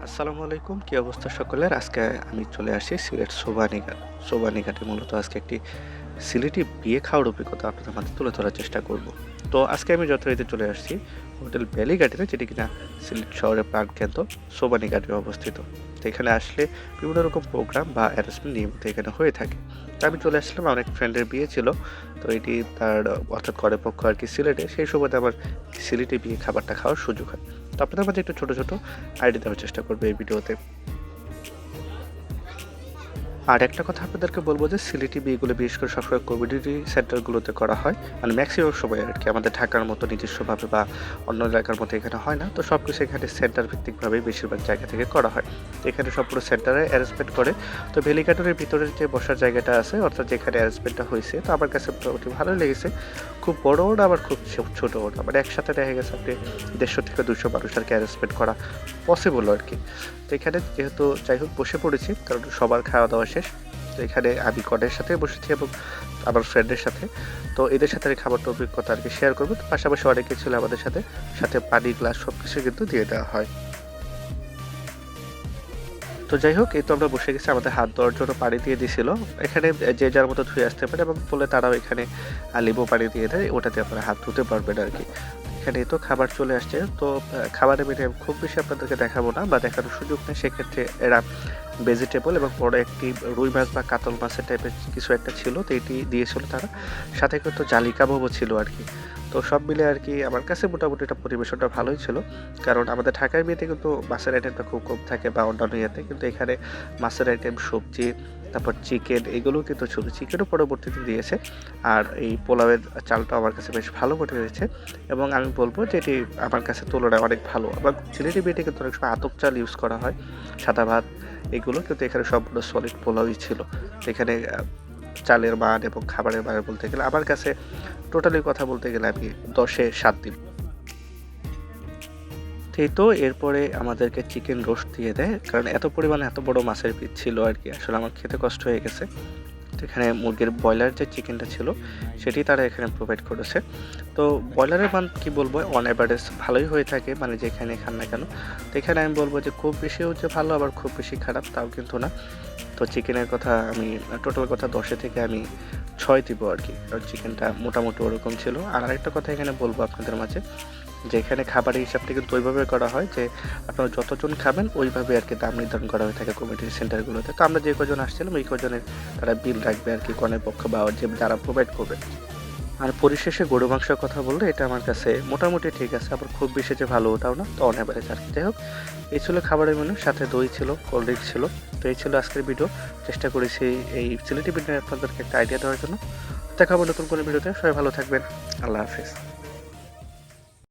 আসসালামু আলাইকুম। কি অবস্থা সকলের? আজকে আমি চলে আসি সিলেট সোবানীঘাট। সোবানীঘাটে মূলত আজকে একটি সিলেটি বিয়ে খাওয়ার অভিজ্ঞতা আপনাদের মাঝে তুলে ধরার চেষ্টা করব। তো আজকে আমি যথারীতি চলে আসছি হোটেল ভ্যালি গার্ডেনে, যেটি কিনা সিলেট শহরের প্রাণকেন্দ্র সোবানীঘাটে অবস্থিত। তো এখানে আসলে বিভিন্ন রকম প্রোগ্রাম বা অ্যারেঞ্জমেন্ট নিয়মিত এখানে হয়ে থাকে। তো আমি চলে আসলাম, আমার এক ফ্রেন্ডের বিয়ে ছিল। তো এটি তার অর্থাৎ কনে পক্ষ আরকি সিলেটে। সেই সুবাদে আমার সিলেটি বিয়ে খাবারটা খাওয়ার সুযোগ হয়। তো আপনাদের মাঝে একটু ছোট, ছোট আইডিয়া দেওয়ার চেষ্টা করব এই ভিডিওতে। আর একটা কথা আপনাদেরকে বলব যে সিলেটি বিয়েগুলো বিশেষ করে সবসময় কমিউনিটি সেন্টারগুলোতে করা হয়। মানে ম্যাক্সিমাম সময় আরকি আমাদের ঢাকার মতো নিজস্বভাবে বা অন্য এলাকার মতো এখানে হয় না। তো সবকিছু এখানে সেন্টার ভিত্তিকভাবেই বেশিরভাগ জায়গা থেকে করা হয়। তো এখানে সব পুরো সেন্টারে অ্যারেঞ্জমেন্ট করে। তো ভ্যালি গার্ডেনের ভিতরের যে বসার জায়গাটা আছে, অর্থাৎ যেখানে অ্যারেঞ্জমেন্টটা হয়েছে, তো আমার কাছে মোটামুটি ভালোই লেগেছে। খুব বড়ও না আবার খুব ছোটও না। মানে একসাথে দেখা গেছে আপনি ১৫০ থেকে ২০০ মানুষ আরকি অ্যারেঞ্জমেন্ট করা পসিবল আরকি। তো এখানে যেহেতু যাই হোক বসে পড়েছি, কারণ সবার খাওয়া-দাওয়া শেষ। তো এখানে আমি কনের সাথে বসেছি এবং আমার ফ্রেন্ডের সাথে। তো এদের সাথে এই খাবারটার অভিজ্ঞতা আরকি শেয়ার করব। তো পাশাপাশি অনেকে ছিল আমাদের সাথে। সাথে পানি, গ্লাস সবকিছু কিন্তু দিয়ে দেওয়া হয়। তো যাই হোক, এই তো আমরা বসে গেছি। আমাদের হাত ধোয়ার জন্য পানি দিয়ে দিছিল। এখানে যে যার মতো ধুয়ে আসতে পারে এবং বললে তারাও এখানে লেবু পানি দিয়ে দেয়। ওটাতে আপনারা হাত ধুতে পারবেন আরকি। এখানে তো খাবার চলে আসছে। তো খাবারের মেনু খুব বেশি আপনাদেরকে দেখাবো না বা দেখানোর সুযোগ নেই। সেক্ষেত্রে এরা ভেজিটেবল এবং বড় একটি রুই মাছ বা কাতল মাছের টাইপের কিছু একটা ছিল। তো এটি দিয়েছিল তারা। সাথে কিন্তু জালি কাবাবও ছিল আরকি। তো সব মিলে আরকি আমার কাছে মোটামুটি এটা পরিবেশনটা ভালোই ছিল। কারণ আমাদের ঢাকার বিয়েতে কিন্তু মাছের আইটেমটা খুব কম থাকে বা অন্যান্য ইয়েতে। কিন্তু এখানে মাছের আইটেম, সবজি, তারপর চিকেন এগুলোও কিন্তু ছিল। চিকেনও পরবর্তীতে দিয়েছে। আর এই পোলাওয়ের চালটাও আমার কাছে বেশ ভালো মনে হয়েছে এবং আমি বলব যে এটি আমার কাছে তুলনায় অনেক ভালো। আবার সিলেটি বিয়েতে কিন্তু অনেক সময় আতপ চাল ইউজ করা হয়। সাদা ভাত এগুলো, কিন্তু এখানে সম্পূর্ণ সলিড পোলাওই ছিল। এখানে চালের মান এবং খাবারের মান বলতে গেলে আমার কাছে টোটালি কথা বলতে গেলে আমি ১০ এ ৭ দিব। এই তো এরপরে আমাদেরকে চিকেন রোস্ট দিয়ে দেয়। কারণ এত পরিমাণে এত বড় মাছের পিস ছিল আরকি। আসলে আমার খেতে কষ্ট হয়ে গেছে। তো এখানে মুরগির ব্রয়লার যে চিকেনটা ছিল সেটি তারা এখানে প্রোভাইড করেছে। তো ব্রয়লারের মান কি বলবো, অন এভারেজ ভালোই হয়ে থাকে, মানে যেখানে খান না কেন। তো এখানে আমি বলব যে খুব বেশিও যে ভালো আবার খুব বেশি খারাপ তাও কিন্তু না। তো চিকেনের কথা আমি টোটাল কথা ১০ এ থেকে আমি ৬ দিব আরকি। কারণ চিকেনটা মোটামুটি ওরকম ছিল। আর আরেকটা কথা এখানে বলবো আপনাদের মাঝে, যে এখানে খাবারের হিসাবটা কিন্তু ওইভাবে করা হয় যে আপনারা যতজন খাবেন ওইভাবে আরকি দাম নির্ধারণ করা হয়ে থাকে কমিউনিটি সেন্টারগুলোতে। তো আমরা যে কজন আসছিলাম ওই কজনের তারা বিল রাখবে আরকি কনের পক্ষ বা যে যারা প্রোভাইড করবে। আর পরিশেষে গরু মাংসের কথা বললে এটা আমার কাছে মোটামুটি ঠিক আছে। আবার খুব বেশি যে ভালো ওটাও না। তো অন এভারেজ আরকি। যাই হোক, এই ছিল খাবারের মেনু, সাথে দই ছিল, কোল্ড ড্রিংকস ছিল। তো এই ছিল আজকের ভিডিও। চেষ্টা করেছি এই সিলেটি বিরিয়ানি আপনাদেরকে একটা আইডিয়া দেওয়ার জন্য। দেখা হবে নতুন কোনো ভিডিওতে। সবাই ভালো থাকবেন। আল্লাহ হাফেজ।